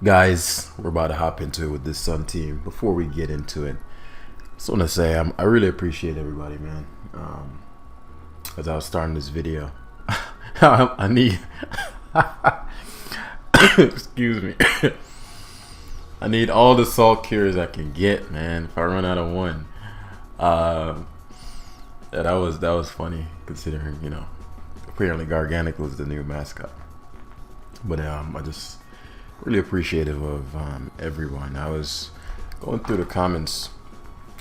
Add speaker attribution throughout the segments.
Speaker 1: Guys, we're about to hop into it with this Sun team. Before we get into it, just want to say I really appreciate everybody, man. As I was starting this video, I need excuse me. I need all the salt cures I can get, man. If I run out of one, yeah, that was funny considering apparently Garganic was the new mascot. But I just really appreciative of everyone. I was going through the comments,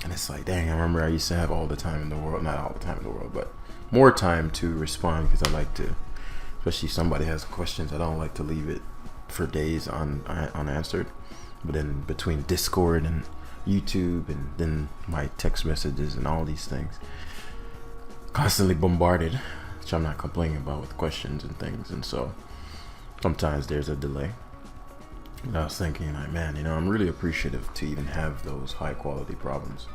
Speaker 1: and it's like, dang, I remember I used to have all the time in the world. Not all the time in the world, but more time to respond because I like to, especially if somebody has questions, I don't like to leave it for days unanswered. But then between Discord and YouTube and then my text messages and all these things, constantly bombarded, which I'm not complaining about with questions and things. And so sometimes there's a delay. And I was thinking, like, man, I'm really appreciative to even have those high quality problems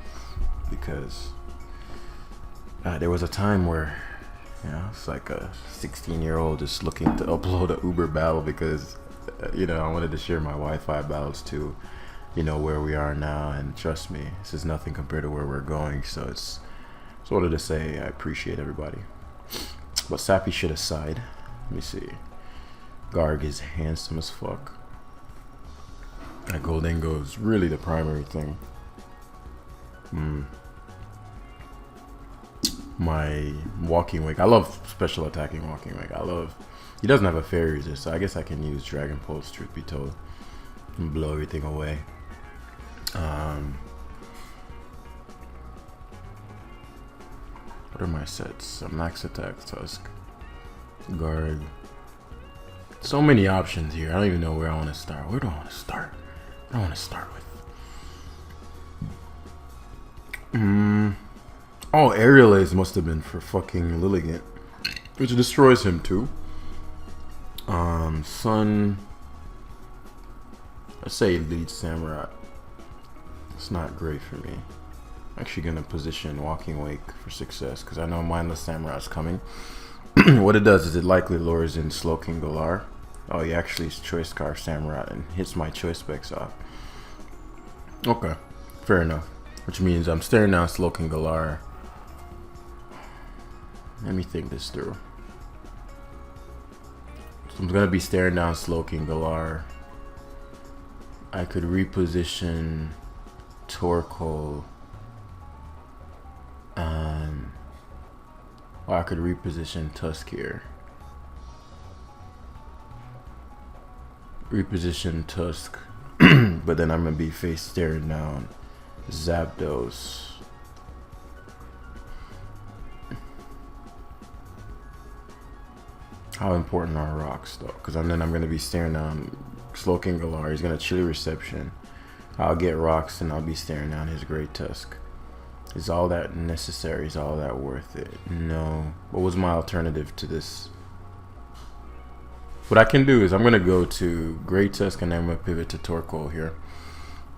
Speaker 1: because there was a time where, it's like a 16-year-old just looking to upload a Uber battle because, I wanted to share my Wi-Fi battles to, where we are now. And trust me, this is nothing compared to where we're going. So it's sort of to say I appreciate everybody. But sappy shit aside, let me see. Garg is handsome as fuck. That Goldengo is really the primary thing. My walking wake. I love special attacking walking wake. He doesn't have a fairy resist, so I guess I can use Dragon Pulse, truth be told, and blow everything away. What are my sets? A max attack, Tusk, Guard. So many options here. I don't even know where I want to start. Where do I want to start? I want to start with. Oh, Aerial Ace must have been for fucking Lilligant, which destroys him too. Sun. Let's say lead Samurai. It's not great for me. I'm actually gonna position Walking Wake for success because I know Mindless Samurai is coming. What it does is it likely lures in Slowking Galar. Oh, he actually choice scarf Samurai and hits my choice specs off. Okay, fair enough. Which means I'm staring down Slowking Galar. Let me think this through. So I'm gonna be staring down Slowking Galar. I could reposition Torkoal. Or I could reposition Tusk here. Reposition Tusk. But then I'm gonna be face staring down Zapdos. How important are rocks though? Because then I'm gonna be staring down Slowking Galar. He's gonna chilly reception. I'll get rocks and I'll be staring down his Great Tusk. Is all that necessary? Is all that worth it? No. What was my alternative to this? What I can do is I'm gonna go to Great Tusk and then I'm gonna pivot to Torkoal here.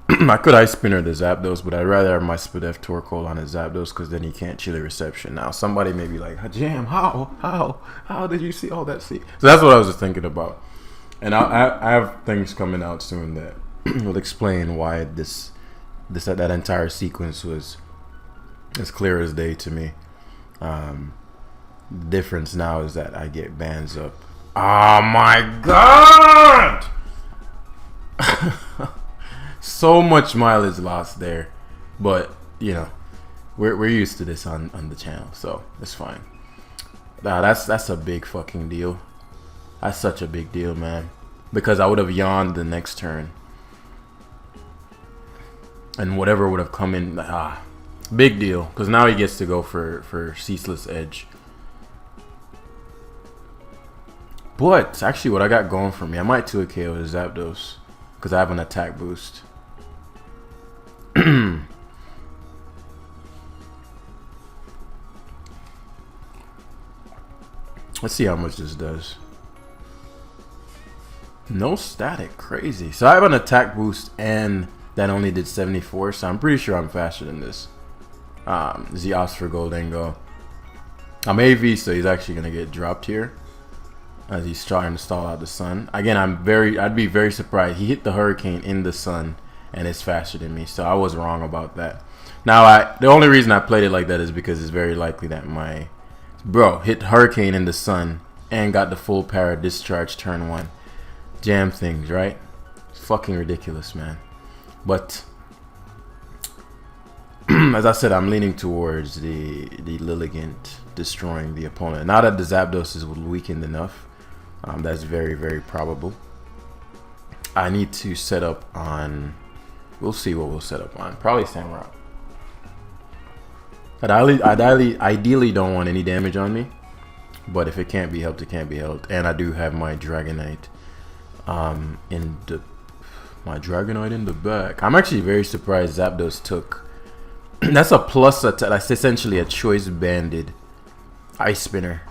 Speaker 1: I could Ice Spinner the Zapdos, but I'd rather have my Spadef Torkoal on his Zapdos because then he can't chilly reception. Now somebody may be like, Jam, how did you see all that? So that's what I was just thinking about. And I have things coming out soon that will explain why that entire sequence was as clear as day to me. The difference now is that I get bands up. Oh my god! So much mileage lost there, but we're used to this on the channel, so it's fine. Nah, that's a big fucking deal. That's such a big deal, man, because I would have yawned the next turn, and whatever would have come in. Big deal, because now he gets to go for Ceaseless Edge. But actually, what I got going for me, I might 2 KO to Zapdos because I have an attack boost. Let's see how much this does. No static, crazy. So I have an attack boost and that only did 74, so I'm pretty sure I'm faster than this. Zeos for Goldengo. I'm AV, so he's actually gonna get dropped here. as he's trying to stall out the sun. Again, I'd be very surprised. He hit the hurricane in the sun, and it's faster than me. So I was wrong about that. Now, the only reason I played it like that is because it's very likely that my bro hit hurricane in the sun and got the full para discharge turn 1. Jam things, right? It's fucking ridiculous, man. But as I said, I'm leaning towards the Lilligant destroying the opponent. Now that the Zapdos is weakened enough, that's very, very probable. I need to set up on... We'll see what we'll set up on. Probably Samurott. I ideally don't want any damage on me. But if it can't be helped, it can't be helped. And I do have my Dragonite in the back. I'm actually very surprised Zapdos took... That's a plus attack. That's essentially a choice banded Ice Spinner.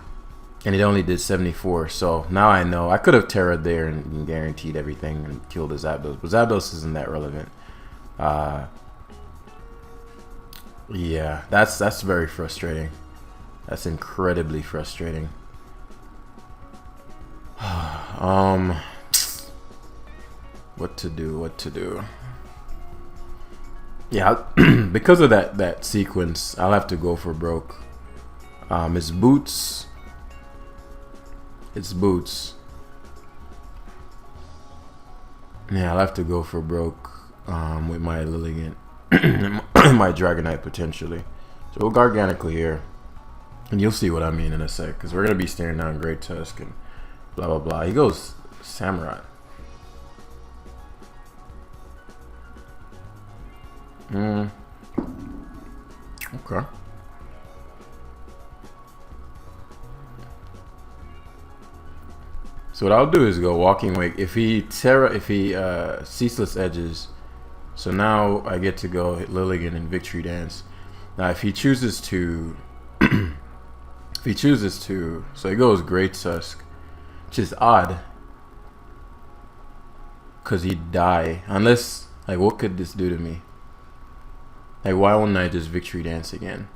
Speaker 1: And it only did 74. So now I know. I could have Terra there and guaranteed everything and killed the Zapdos. But Zapdos isn't that relevant. Yeah, that's very frustrating. That's incredibly frustrating. What to do? Yeah, because of that sequence, I'll have to go for broke. It's Boots. Yeah, I'll have to go for broke with my Lilligant my Dragonite potentially. So we'll Garganacl here. And you'll see what I mean in a sec. Because we're going to be staring down Great Tusk and blah, blah, blah. He goes Samurott. Okay. So what I'll do is go Walking Wake. If he Ceaseless Edges, so now I get to go hit Lilligant and Victory Dance. Now if he chooses to, so he goes Great Tusk, which is odd, cause he'd die unless, like, what could this do to me? Like, why wouldn't I just Victory Dance again?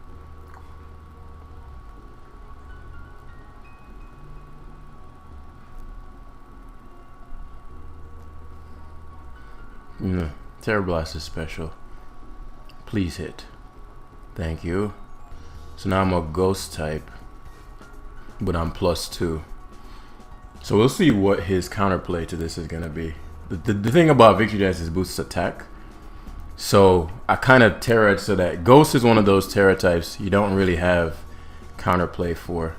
Speaker 1: Terra Blast is special. Please hit. Thank you. So now I'm a Ghost type, but I'm +2. So we'll see what his counterplay to this is gonna be. The thing about Victory Dance is boosts attack. So I kind of Terra it so that Ghost is one of those Terra types you don't really have counterplay for.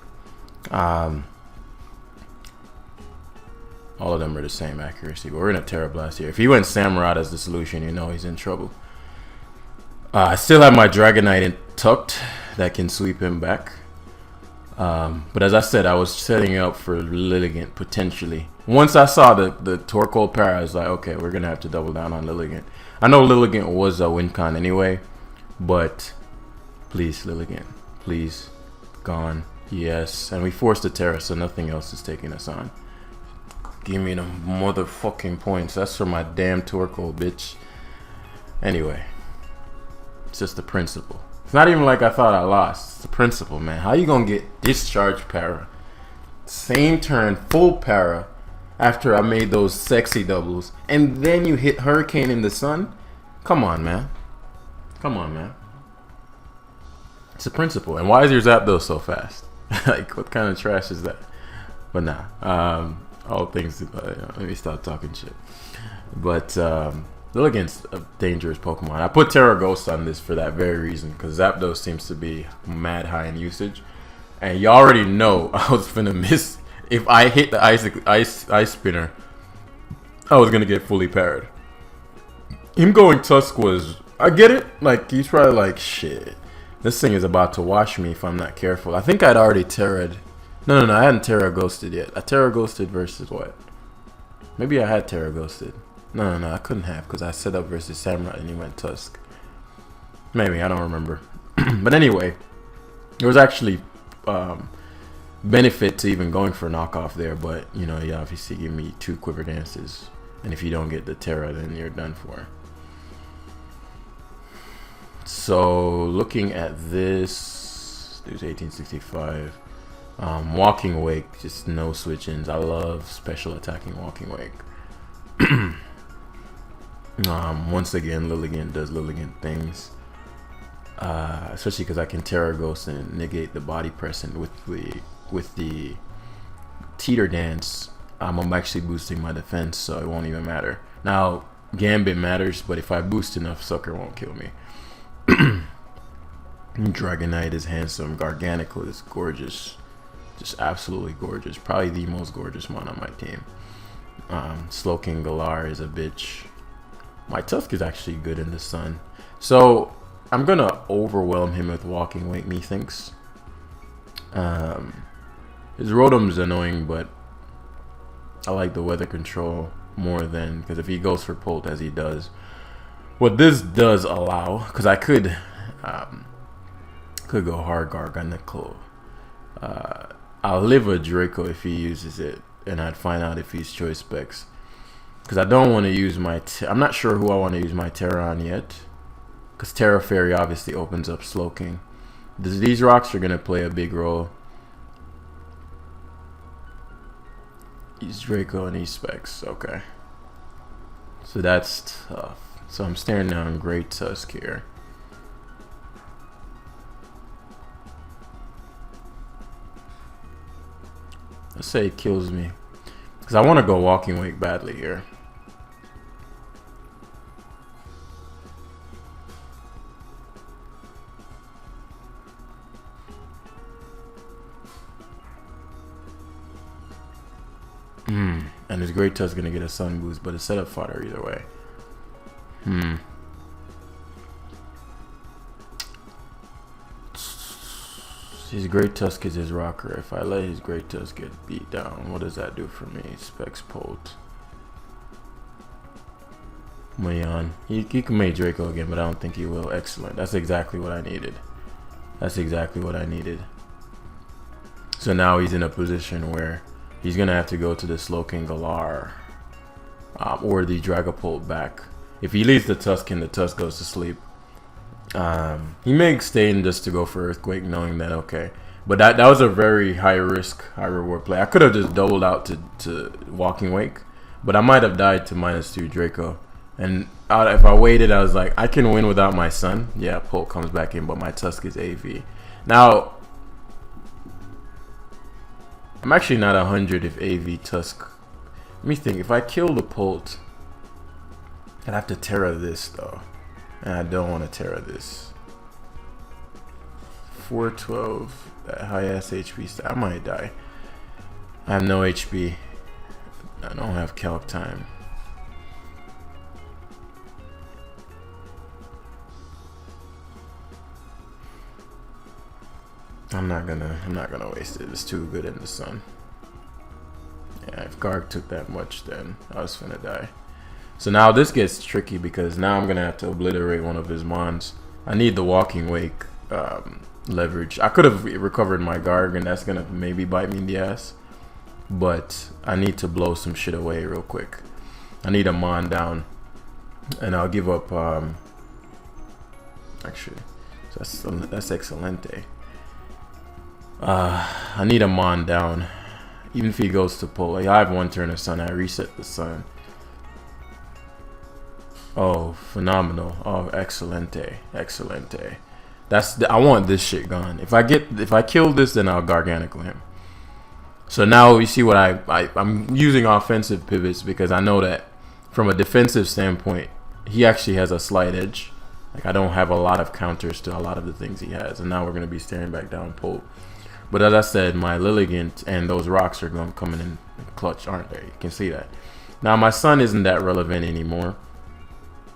Speaker 1: All of them are the same accuracy, but we're gonna Terra Blast here. If he went Samurott as the solution, you know he's in trouble. I still have my Dragonite tucked that can sweep him back. But as I said, I was setting up for Lilligant potentially. Once I saw the Torkoal Para, I was like, okay, we're gonna have to double down on Lilligant. I know Lilligant was a win con anyway, but please, Lilligant, please, gone, yes. And we forced the Terra, so nothing else is taking us on. Give me the motherfucking points. That's for my damn Torkoal, bitch. Anyway, it's just the principle. It's not even like I thought I lost. It's the principle, man. How you gonna get discharge para? Same turn, full para, after I made those sexy doubles, and then you hit Hurricane in the sun? Come on, man. Come on, man. It's a principle. And why is your Zapdos so fast? Like, what kind of trash is that? But nah. All things, let me stop talking shit. But Lilligant's a dangerous Pokemon. I put Terra Ghost on this for that very reason, because Zapdos seems to be mad high in usage. And you already know I was finna miss. If I hit the ice spinner, I was gonna get fully parried. Him going Tusk was, I get it. Like, he's probably like, shit, this thing is about to wash me if I'm not careful. I think I'd already Terra'd. No, I hadn't Terra Ghosted yet. I Terra Ghosted versus what? Maybe I had Terra Ghosted. No, I couldn't have, because I set up versus Samurott and he went Tusk. Maybe, I don't remember. But anyway, there was actually benefit to even going for knockoff there, but you know, you obviously give me 2 Quiver Dances, and if you don't get the Terra, then you're done for. So looking at this, there's 1865. Walking Wake, just no switch-ins. I love special attacking Walking Wake. Once again, Lilligant does Lilligant things. Especially because I can Terror Ghost and negate the body press, and with the Teeter Dance, I'm actually boosting my defense, so it won't even matter. Now, Gambit matters, but if I boost enough, Sucker won't kill me. Dragonite is handsome. Garganicle is gorgeous. Just absolutely gorgeous. Probably the most gorgeous one on my team. Slowking Galar is a bitch. My Tusk is actually good in the sun. So, I'm going to overwhelm him with Walking Wake, methinks. His Rotom's annoying, but I like the weather control more than... Because if he goes for Polt as he does... What this does allow... Because I could go hard Garganicle. I'll live a Draco if he uses it, and I'd find out if he's choice specs. Because I don't want to use my... I'm not sure who I want to use my Terra on yet. Because Terra Fairy obviously opens up Slowking. These rocks are going to play a big role. He's Draco and he's specs. Okay. So that's tough. So I'm staring down Great Tusk here. Let's say it kills me. Because I want to go Walking Wake badly here. And his Great Tusk is going to get a Sun Boost, but it's setup fodder either way. His Great Tusk is his rocker. If I let his Great Tusk get beat down, what does that do for me? Specs Polt. Mayan. He can make Draco again, but I don't think he will. Excellent. That's exactly what I needed. That's exactly what I needed. So now he's in a position where he's going to have to go to the Slowking Galar or the Dragapult back. If he leaves the Tusk and the Tusk goes to sleep, he may stay in just to go for Earthquake, knowing that, okay. But that was a very high risk, high reward play. I could have just doubled out to Walking Wake, but I might have died to -2 Draco. And if I waited, I was like, I can win without my Sun. Yeah, Polt comes back in, but my Tusk is AV. Now, I'm actually not 100 if AV Tusk. Let me think. If I kill the Polt, I'd have to Terra this, though. And I don't want to Terra this. 412, that high-ass HP stat. I might die. I have no HP. I don't have calc time. I'm not gonna waste it. It's too good in the sun. Yeah, if Garg took that much, then I was finna die. So now this gets tricky because now I'm gonna have to obliterate one of his mons. I need the Walking Wake leverage. I could have recovered my Garg, and that's gonna maybe bite me in the ass. But I need to blow some shit away real quick. I need a mon down, and I'll give up. Actually, so that's excelente. I need a mon down. Even if he goes to pull, like, I have one turn of Sun. I reset the Sun. Oh, phenomenal! Oh, excelente, excelente. I want this shit gone. If I kill this, then I'll Garganicle him. So now you see what I'm using offensive pivots because I know that from a defensive standpoint, he actually has a slight edge. Like, I don't have a lot of counters to a lot of the things he has, and now we're gonna be staring back down Polt. But as I said, my Lilligant and those rocks are going coming in clutch, aren't they? You can see that. Now my Sun isn't that relevant anymore.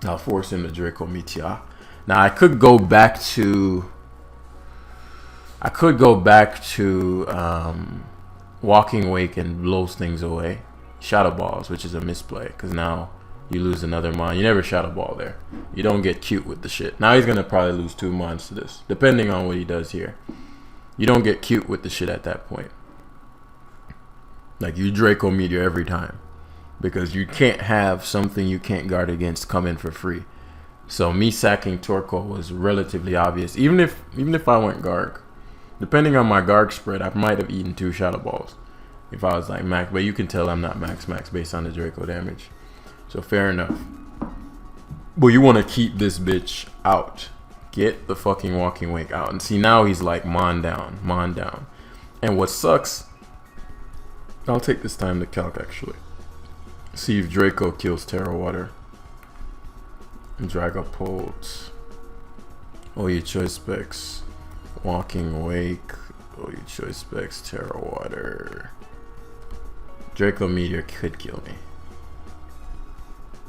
Speaker 1: I'll force him to Draco Meteor. Now I could go back to Walking Wake and blows things away. Shadow Balls, which is a misplay, because now you lose another mon. You never Shadow Ball there. You don't get cute with the shit. Now he's gonna probably lose 2 mons to this, depending on what he does here. You don't get cute with the shit at that point. Like, you Draco Meteor every time. Because you can't have something you can't guard against come in for free. So me sacking Torkoal was relatively obvious. Even if I went Garg. Depending on my Garg spread, I might have eaten 2 Shadow Balls if I was like max. But you can tell I'm not max based on the Draco damage. So fair enough. But you want to keep this bitch out. Get the fucking Walking Wake out. And see, now he's like Mon down. And what sucks, I'll take this time to calc actually. See if Draco kills Terra Water. Dragapult. Oh, your choice specs. Walking Wake. Oh, your choice specs. Terra Water. Draco Meteor could kill me.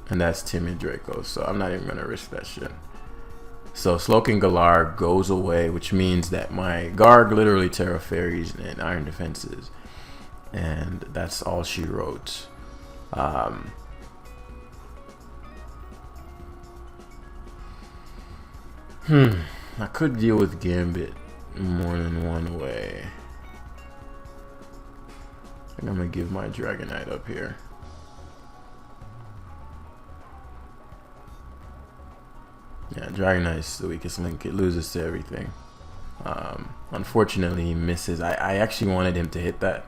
Speaker 1: And that's Timid Draco, so I'm not even gonna risk that shit. So Sloking Galar goes away, which means that my Garg literally Terra Fairies and Iron Defenses. And that's all she wrote. I could deal with Gambit more than one way. I think I'm gonna give my Dragonite up here. Yeah, Dragonite is the weakest link. It loses to everything. Unfortunately, he misses. I actually wanted him to hit that.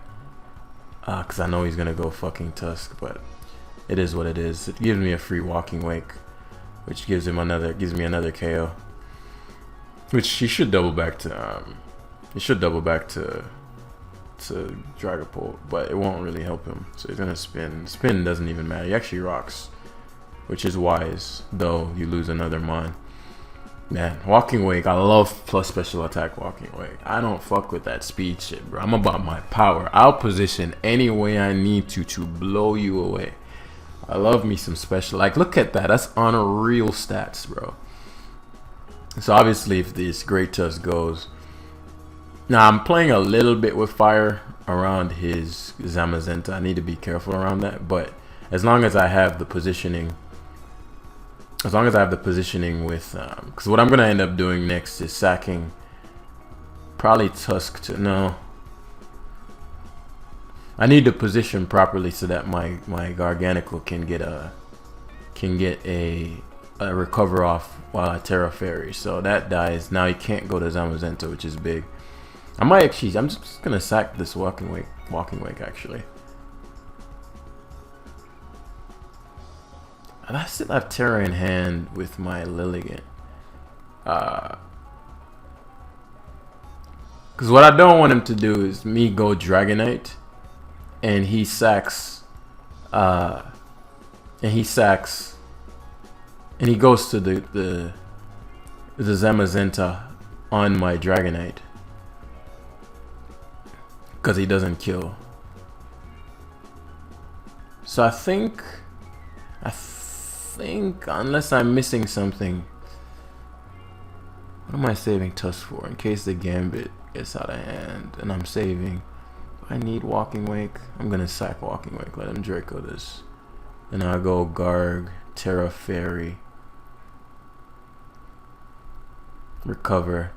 Speaker 1: Because I know he's going to go fucking Tusk. But it is what it is. It gives me a free Walking Wake. Which gives me another KO. Which he should double back to... he should double back to Dragapult. But it won't really help him. So he's going to spin. Spin doesn't even matter. He actually rocks. Which is wise, though you lose another Mon. Man, Walking Wake, I love plus special attack Walking Wake. I don't fuck with that speed shit, bro. I'm about my power. I'll position any way I need to blow you away. I love me some special. Like, look at that. That's unreal stats, bro. So obviously, if this Great Tusk goes... Now, I'm playing a little bit with fire around his Zamazenta. I need to be careful around that, but as long as I have the positioning... As long as I have the positioning with... Because what I'm going to end up doing next is sacking... Probably Tusk to... No. I need to position properly so that my Garganical can get a recover off while I Terra Fairy. So that dies. Now he can't go to Zamazenta, which is big. I'm just going to sack this Walking Wake actually. And I still have Terra in hand with my Lilligant. Because what I don't want him to do is me go Dragonite. And he sacks. And he goes to the Zamazenta on my Dragonite. Because he doesn't kill. So I think unless I'm missing something, what am I saving Tusk for? In case the Gambit gets out of hand and I'm saving. I need Walking Wake. I'm gonna sack Walking Wake. Let him Draco this. And I'll go Garg, Terra Fairy, recover.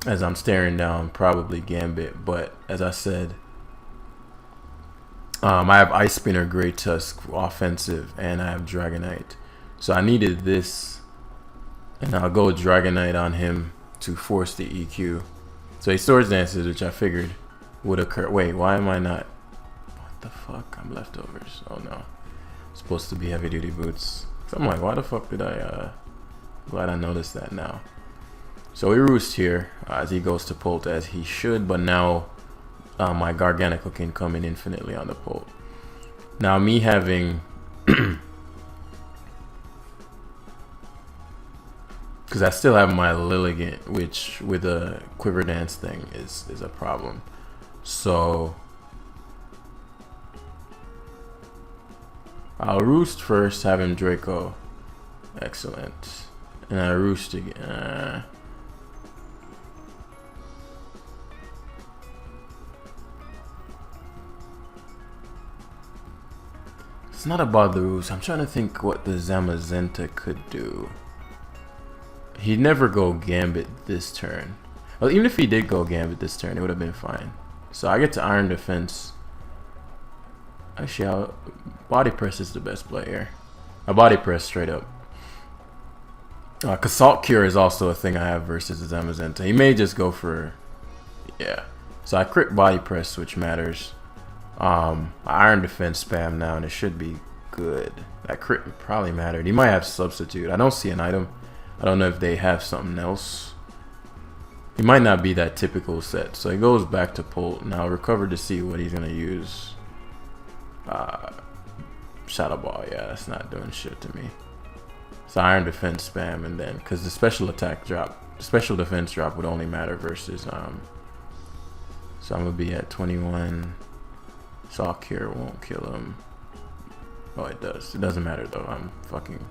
Speaker 1: As I'm staring down, probably Gambit. But as I said, I have Ice Spinner, Great Tusk, offensive, and I have Dragonite. So I needed this, and I'll go Dragonite on him to force the EQ. So he Swords Dances, which I figured would occur. Wait, why am I not? What the fuck? I'm leftovers. Oh no. It's supposed to be Heavy Duty Boots. So I'm like, why the fuck did I? Glad I noticed that now. So we roost here as he goes to Pult as he should, but now my Garganical can come in infinitely on the Pult. Now me having... Because I still have my Lilligant, which with a Quiver Dance thing is a problem. So I'll roost first, have him Draco. Excellent. And I roost again. It's not about the roost. I'm trying to think what the Zamazenta could do. He'd never go Gambit this turn. Well, even if he did go Gambit this turn, it would have been fine. So I get to Iron Defense. Actually, Body Press is the best play here. I Body Press straight up. Cause Salt Cure is also a thing I have versus his Amazenta. He may just go for, yeah. So I crit body press, which matters. Iron defense spam now, and it should be good. That crit probably mattered. He might have substitute. I don't see an item. I don't know if they have something else. He might not be that typical set. So he goes back to Pult. Now recover to see what he's gonna use. Shadow Ball, yeah, that's not doing shit to me. It's Iron Defense spam, and then because the special attack drop, the special defense drop would only matter versus so I'm gonna be at 21. Salt Cure won't kill him. Oh, it does. It doesn't matter though. I'm fucking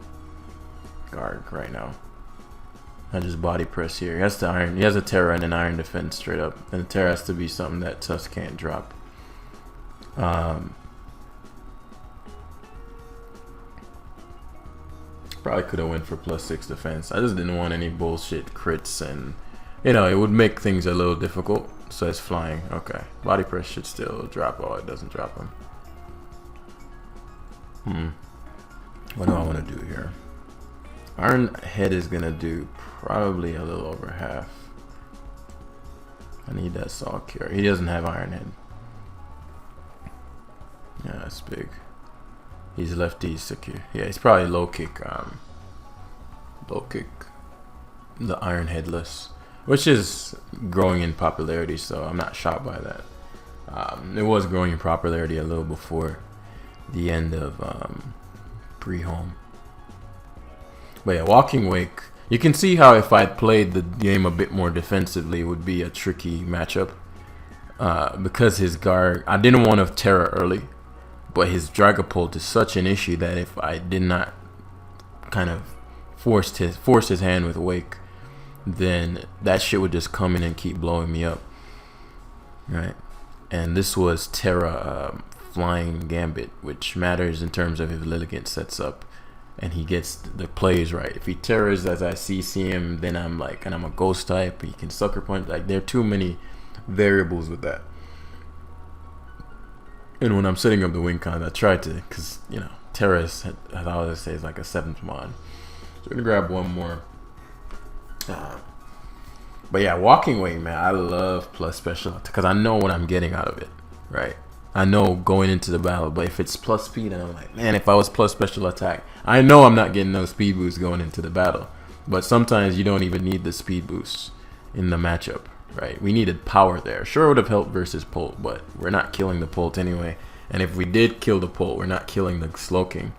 Speaker 1: Garg right now. I just body press here. He has the iron. He has a Terra and an Iron Defense straight up, and the Terra has to be something that Tusk can't drop. Probably could have went for +6 defense. I just didn't want any bullshit crits, and you know it would make things a little difficult. So it's flying. Okay, body press should still drop. Oh, it doesn't drop him. What do I want to do here? Iron Head is gonna do probably a little over half. I need that Salt Cure. He doesn't have Iron Head. Yeah, that's big. He's lefty secure. Yeah, he's probably low kick. Low kick. The Iron Headless, which is growing in popularity. So I'm not shocked by that. It was growing in popularity a little before the end of pre-home. But yeah, Walking Wake. You can see how if I played the game a bit more defensively, it would be a tricky matchup. Because his Garg, I didn't want to Terra early. But his Dragapult is such an issue that if I did not kind of force his hand with Wake, then that shit would just come in and keep blowing me up. Right? And this was Terra Flying Gambit, which matters in terms of if Lilligant sets up and he gets the plays right. If he Terras as I see him, then I'm like, and I'm a Ghost type, he can Sucker Punch. Like, there are too many variables with that. And when I'm setting up the win con, I try to, because, you know, Terra is, as I always say, is like a 7th mod. So we're going to grab one more. But yeah, Walking Away, man, I love plus special, because I know what I'm getting out of it, right? I know going into the battle, but if it's plus speed, and I'm like, man, if I was plus special attack, I know I'm not getting no speed boost going into the battle. But sometimes you don't even need the speed boost in the matchup. Right, we needed power there. Sure, it would have helped versus Pult, but we're not killing the Pult anyway. And if we did kill the Pult, we're not killing the Slowking.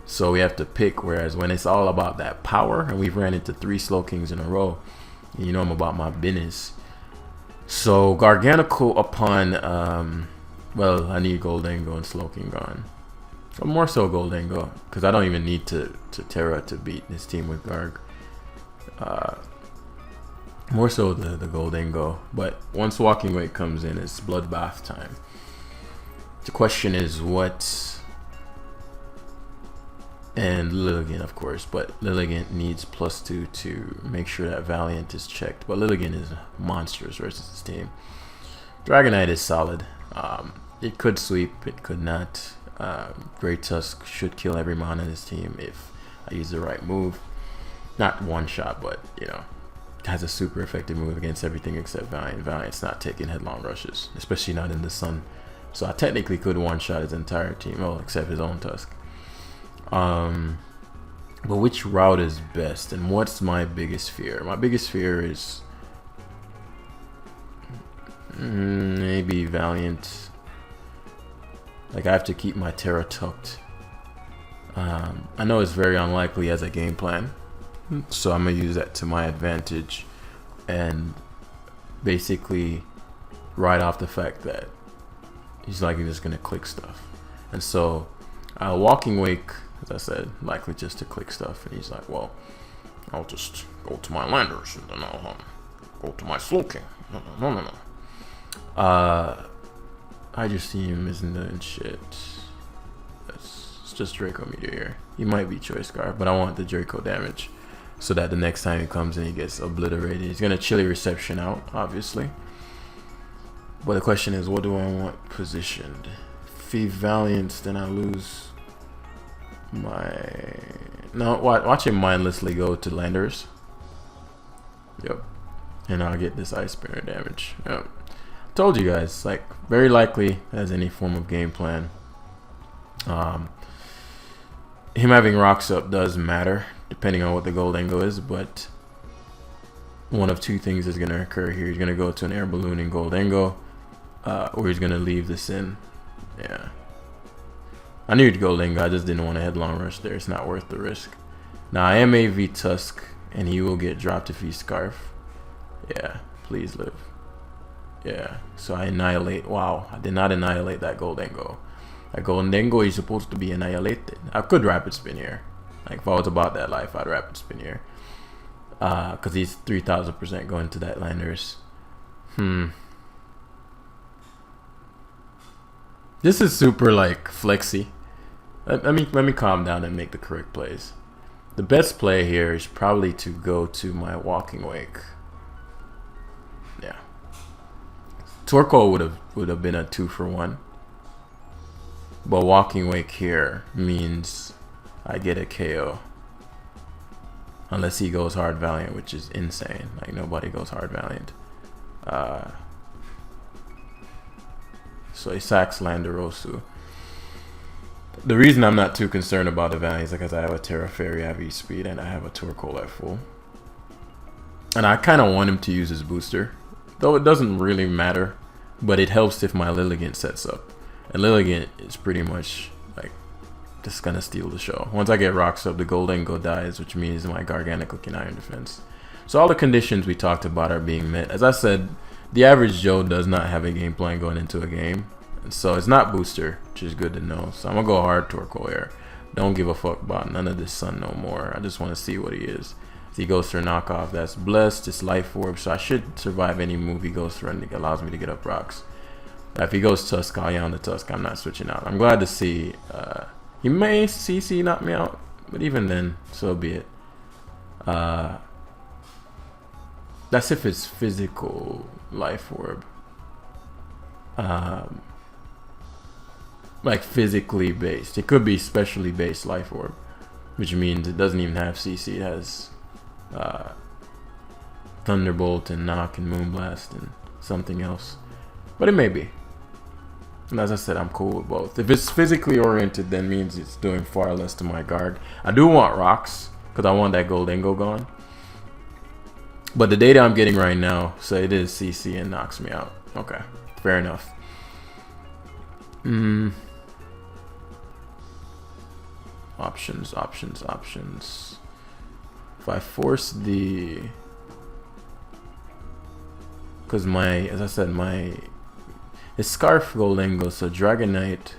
Speaker 1: So we have to pick. Whereas when it's all about that power, and we've ran into 3 Slowkings in a row, and you know I'm about my business. So Garganical upon, well, I need Goldango and Slowking gone. But more so Goldango, because I don't even need to Terra to beat this team with Garg. More so the Goldango, but once Walking Weight comes in, it's bloodbath time. The question is what, and Lilligant of course, but Lilligant needs +2 to make sure that Valiant is checked. But Lilligant is monstrous versus this team. Dragonite is solid. It could sweep, it could not. Great Tusk should kill every mon in this team if I use the right move. Not one shot, but you know. Has a super effective move against everything except Valiant. Valiant's not taking headlong rushes, especially not in the sun. So I technically could one-shot his entire team, well, except his own Tusk. But which route is best, and what's my biggest fear? My biggest fear is maybe Valiant. Like, I have to keep my Terra tucked. I know it's very unlikely as a game plan. So I'm going to use that to my advantage and basically ride off the fact that he's likely just going to click stuff. And so Walking Wake, as I said, likely just to click stuff. And he's like, well, I'll just go to my landers and then I'll go to my Slowking. No. I just see him isn't doing shit. It's just Draco Meteor here. He might be Choice Scarf, but I want the Draco damage. So that the next time he comes in, he gets obliterated. He's going to Chilly Reception out, obviously. But the question is, what do I want positioned? If he Valiant, then I lose my No, watch him mindlessly go to landers. Yep. And I'll get this ice spinner damage. Yep. Told you guys, like, very likely as any form of game plan. Him having rocks up does matter, depending on what the gold angle is, but one of two things is going to occur here. He's going to go to an air balloon in gold angle, or he's going to leave this in. Yeah. I knew he'd gold angle, I just didn't want a headlong rush there. It's not worth the risk. Now, I am AV Tusk, and he will get dropped if he Scarf. Yeah, please live. Yeah, so I annihilate. Wow, I did not annihilate that gold angle. That gold angle is supposed to be annihilated. I could rapid spin here. Like, if I was about that life, I'd rapid spin here. Because he's 3,000% going to that landers. This is super, like, flexy. Let me calm down and make the correct plays. The best play here is probably to go to my walking wake. Yeah. Torkoal would have been a 2-for-1. But walking wake here means I get a KO. Unless he goes hard valiant, which is insane. Like, nobody goes hard valiant. So he sacks Landerosu. The reason I'm not too concerned about the valiant is because I have a Terra Fairy at V speed and I have a Torkoal at full. And I kind of want him to use his booster. Though it doesn't really matter. But it helps if my Lilligant sets up. And Lilligant is pretty much like just gonna steal the show. Once I get rocks up, the gold angle dies, which means my Garganical can Iron Defense. So all the conditions we talked about are being met. As I said, the average Joe does not have a game plan going into a game. And so it's not booster, which is good to know. So I'm gonna go hard Torkoal here. Don't give a fuck about none of this sun no more. I just want to see what he is. If he goes through knockoff, that's blessed. It's life orb, so I should survive any move he goes through and it allows me to get up rocks. If he goes Tusk, I'll on the Tusk. I'm not switching out. I'm glad to see. He may CC knock me out, but even then, so be it. That's if it's physical life orb. Like physically based. It could be specially based life orb, which means it doesn't even have CC. It has Thunderbolt and Knock and Moonblast and something else. But it may be. And as I said, I'm cool with both. If it's physically oriented, then means it's doing far less to my guard. I do want rocks, because I want that gold angle gone. But the data I'm getting right now, so it is CC and knocks me out. Okay, fair enough. Options. If I force the... Because as I said, it's Scarf gold angle, so Dragonite.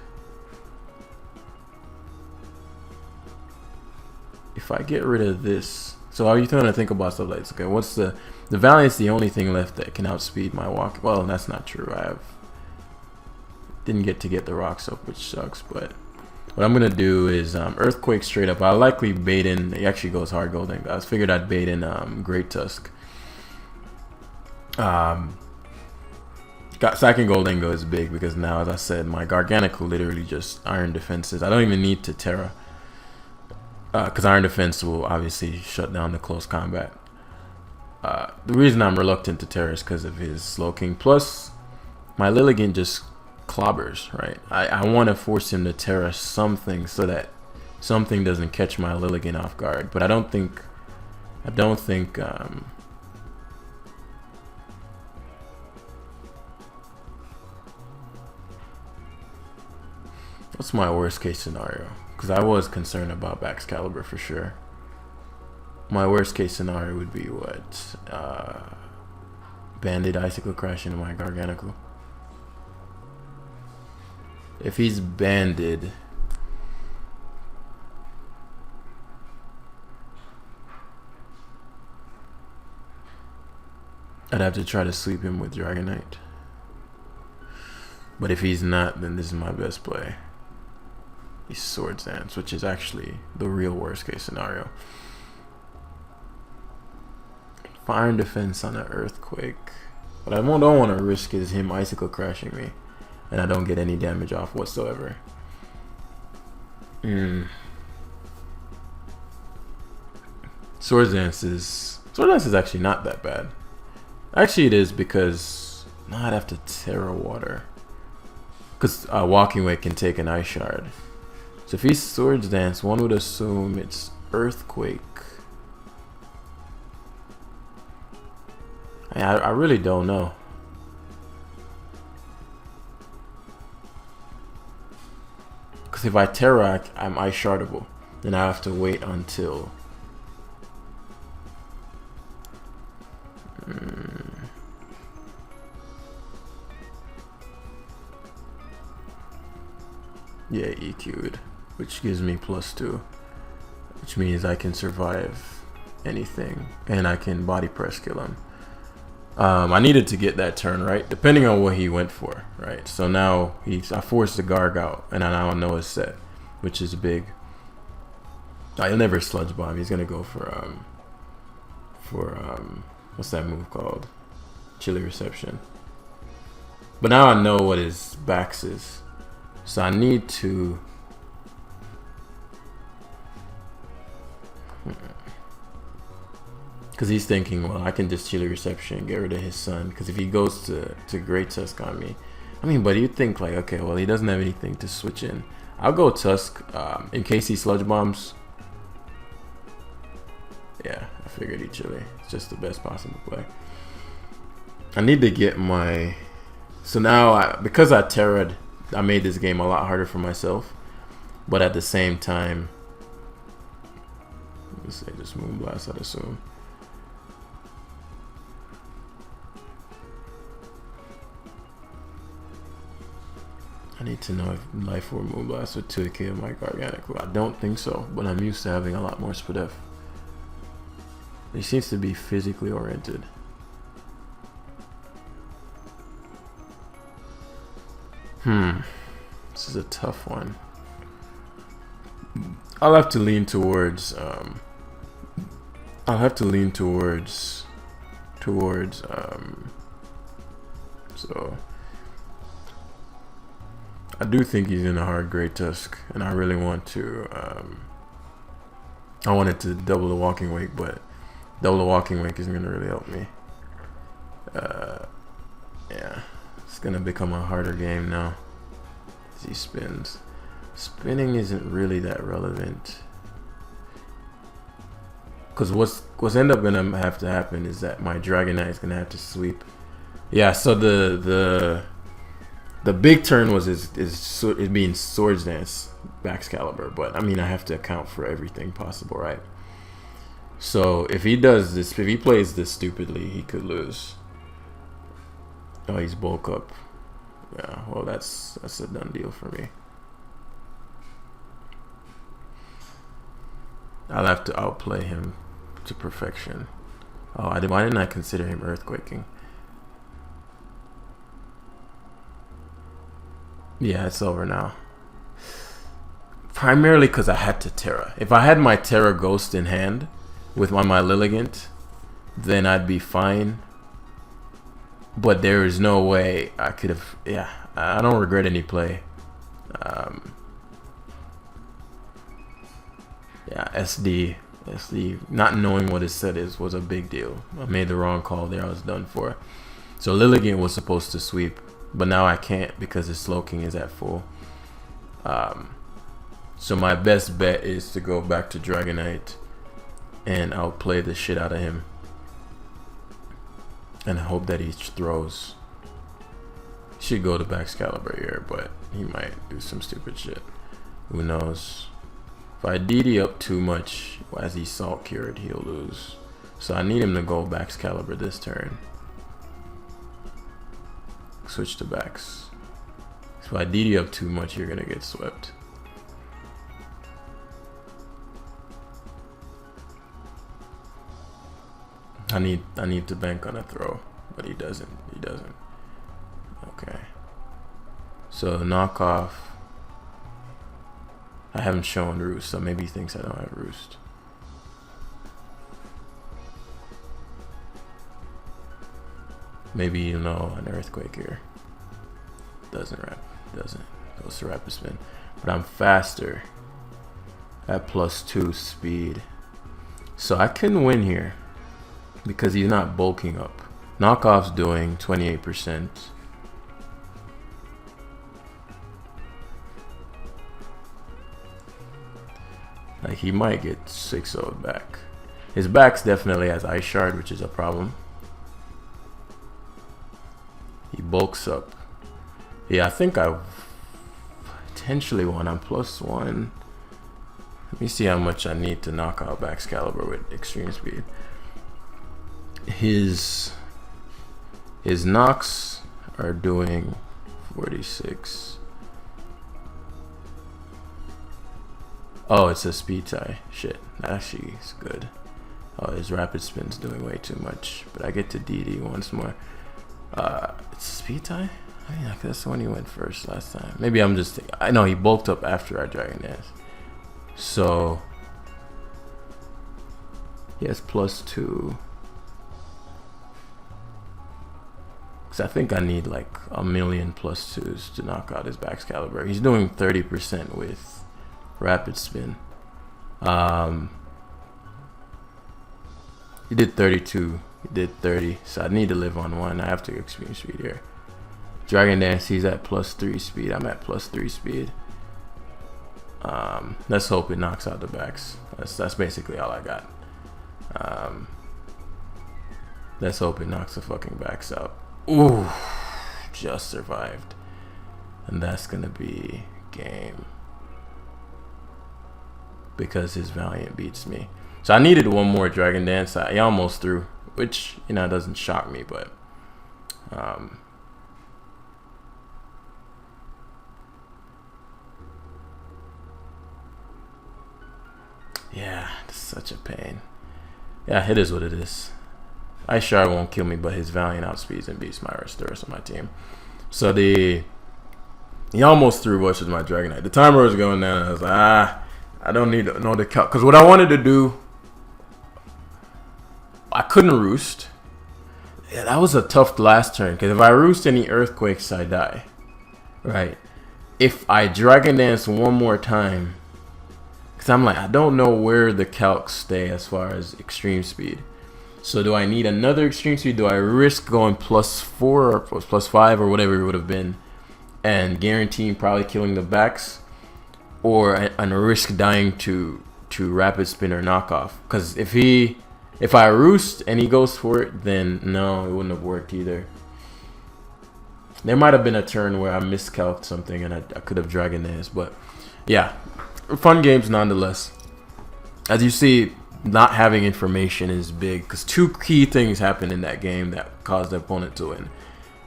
Speaker 1: If I get rid of this, so are you trying to think about stuff like this? Okay, what's the Valiant's the only thing left that can outspeed my walk. Well, that's not true. Didn't get the rocks up, which sucks. But what I'm gonna do is Earthquake straight up. I'll likely bait in. He actually goes hard gold angle. I figured I'd bait in Great Tusk. Sacking gold angle is big because now, as I said, my Garganical literally just Iron Defenses. I don't even need to Terra. Because Iron Defense will obviously shut down the close combat. The reason I'm reluctant to Terra is because of his Slowking. Plus, my Lilligant just clobbers, right? I want to force him to Terra something so that something doesn't catch my Lilligant off guard. But I don't think what's my worst case scenario? Because I was concerned about Baxcalibur for sure. My worst case scenario would be what? Banded Icicle Crash into my Garganical. If he's banded, I'd have to try to sweep him with Dragonite. But if he's not, then this is my best play. He's Swords Dance, which is actually the real worst case scenario. Iron Defense on an Earthquake. But I don't want to risk is him Icicle Crashing me. And I don't get any damage off whatsoever. Sword Dance is actually not that bad. Actually, it is because I'd have to Terra Water. Because Walking Way can take an Ice Shard. So if he's Swords Dance, one would assume it's Earthquake. I really don't know. Because if I Terra, I'm Ice Shardable. Then I have to wait until... Yeah, EQ'd, which gives me +2, which means I can survive anything, and I can body press kill him. I needed to get that turn right, depending on what he went for, right? So now I forced the Garg out, and I now know his set, which is big. He'll never Sludge Bomb. He's gonna go for what's that move called? Chilly Reception. But now I know what his backs is. So I need to... Because he's thinking, well, I can just Chilly Reception and get rid of his son. Because if he goes to Great Tusk on me... I mean, but you'd think like, okay, well, he doesn't have anything to switch in. I'll go Tusk in case he Sludge Bombs. Yeah, I figured he'd Chilly. It's just the best possible play. I need to get my... So now, because I Terra'd, I made this game a lot harder for myself, but at the same time, let me say just Moonblast, I'd assume. I need to know if Life or Moonblast would 2k my Garganic. I don't think so, but I'm used to having a lot more Spadef. He seems to be physically oriented. This is a tough one. I'll have to lean towards so I do think he's in a hard Great Tusk, and I really want to I wanted to double the Walking Wake, but double the Walking Wake isn't gonna really help me. Yeah, it's gonna become a harder game now. He spins. Spinning isn't really that relevant, because what's end up gonna have to happen is that my Dragonite is gonna have to sweep. Yeah, so the big turn was it being Swords Dance Baxcalibur, but I mean I have to account for everything possible, right? So if he does this, if he plays this stupidly, he could lose. Oh, he's bulk up. Yeah, well, that's a done deal for me. I'll have to outplay him to perfection. Oh, why didn't I consider him Earthquaking? Yeah, it's over now. Primarily because I had to Terra. If I had my Terra Ghost in hand with my Lilligant, then I'd be fine. But there is no way I could have. Yeah, I don't regret any play. Yeah, SD, not knowing what his set is was a big deal. I made the wrong call there. I was done for. So Lilligant was supposed to sweep, but now I can't because his Slowking is at full. So my best bet is to go back to Dragonite and outplay the shit out of him. And hope that he throws. He should go to Baxcalibur here, but he might do some stupid shit. Who knows? If I DD up too much as he's Salt Cured, he'll lose. So I need him to go Baxcalibur this turn. Switch to Bax. So if I DD up too much, you're gonna get swept. I need to bank on a throw, but he doesn't. Okay. So knockoff. I haven't shown Roost, so maybe he thinks I don't have Roost. Maybe you know an Earthquake here. Doesn't. Goes to Rapid Spin. But I'm faster at +2 speed. So I can win here because he's not bulking up. Knockoff's doing 28%. Like, he might get 6-0'd back. His backs definitely has Ice Shard, which is a problem. He bulks up. Yeah, I think I potentially won. I'm +1. Let me see how much I need to knock out Excalibur with extreme speed. His knocks are doing 46. Oh, it's a speed tie. Shit, that actually is good. Oh, his rapid spin's doing way too much. But I get to DD once more. It's a speed tie? I mean, that's when he went first last time. Maybe I'm just thinking. I know he bulked up after our Dragon Dance. So he has +2. Because I think I need like 1,000,000 +2s to knock out his Excalibur. He's doing 30% with rapid spin. He did 32. He did 30. So I need to live on 1. I have to extreme speed here. Dragon Dance, he's at +3 speed. I'm at +3 speed. Let's hope it knocks out the backs. That's basically all I got. Let's hope it knocks the fucking backs out. Ooh, just survived. And that's gonna be game. Because his Valiant beats me. So I needed one more Dragon Dance. He almost threw, which, you know, doesn't shock me, but yeah, it's such a pain. Yeah, it is what it is. Ice Shard won't kill me, but his Valiant outspeeds and beats the rest of my team. So he almost threw Rush with my Dragonite. The timer was going down, and I was like, I don't need to know the count. Because what I wanted to do, I couldn't roost. Yeah, that was a tough last turn. Because if I roost any Earthquakes, I die. Right. If I Dragon Dance one more time, because I'm like, I don't know where the calcs stay as far as extreme speed. So do I need another extreme speed? Do I risk going +4 or +5 or whatever it would have been and guaranteeing probably killing the backs? Or and risk dying to rapid spin or knockoff? Because if I roost and he goes for it, then no, it wouldn't have worked either. There might have been a turn where I miscalculated something and I could have Dragon Dance, but yeah, fun games nonetheless. As you see, not having information is big because 2 key things happened in that game that caused the opponent to win.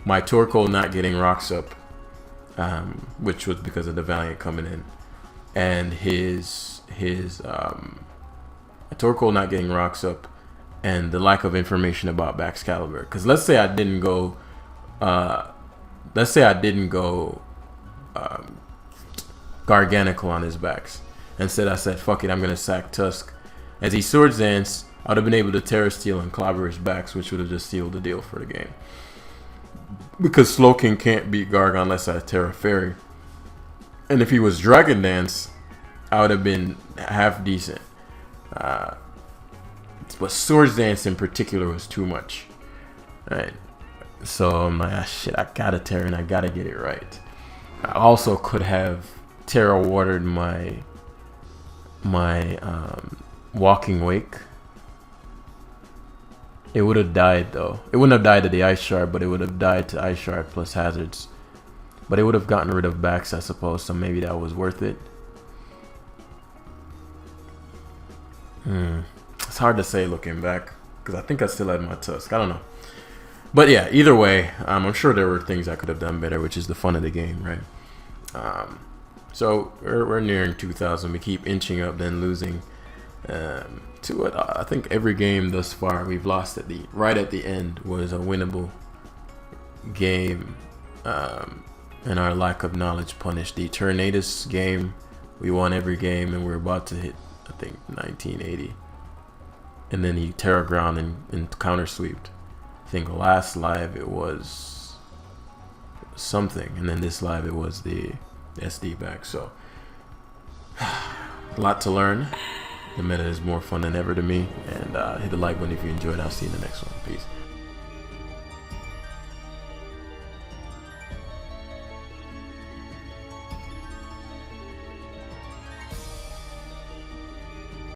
Speaker 1: My Torkoal not getting rocks up, which was because of the Valiant coming in, and his Torkoal not getting rocks up, and the lack of information about Excalibur. Because let's say I didn't go Garganical on his backs. Instead, I said, fuck it, I'm going to sack Tusk. As he Swords Dance, I would have been able to Terra Steel and clobber his backs, which would have just sealed the deal for the game. Because Slowking can't beat Garg unless I Terra Fairy. And if he was Dragon Dance, I would have been half decent. But Swords Dance in particular was too much. Right. So I'm like, shit, I gotta Terra and I gotta get it right. I also could have Terra Watered my Walking Wake. It would have died though. It wouldn't have died to the Ice Shard, but it would have died to Ice Shard plus Hazards. But it would have gotten rid of backs, I suppose, so maybe that was worth it. It's hard to say looking back, because I think I still had my Tusk. I don't know. But yeah, either way, I'm sure there were things I could have done better, which is the fun of the game, right? So we're nearing 2,000. We keep inching up, then losing to what I think every game thus far we've lost right at the end was a winnable game, and our lack of knowledge punished. The Tornadus game, we won every game, and we're about to hit, I think, 1980, and then he Terra Ground and counter sweeped. I think last live it was something, and then this live it was the SD back. So a lot to learn. The meta is more fun than ever to me. And hit the like button if you enjoyed. I'll see you in the next one. Peace.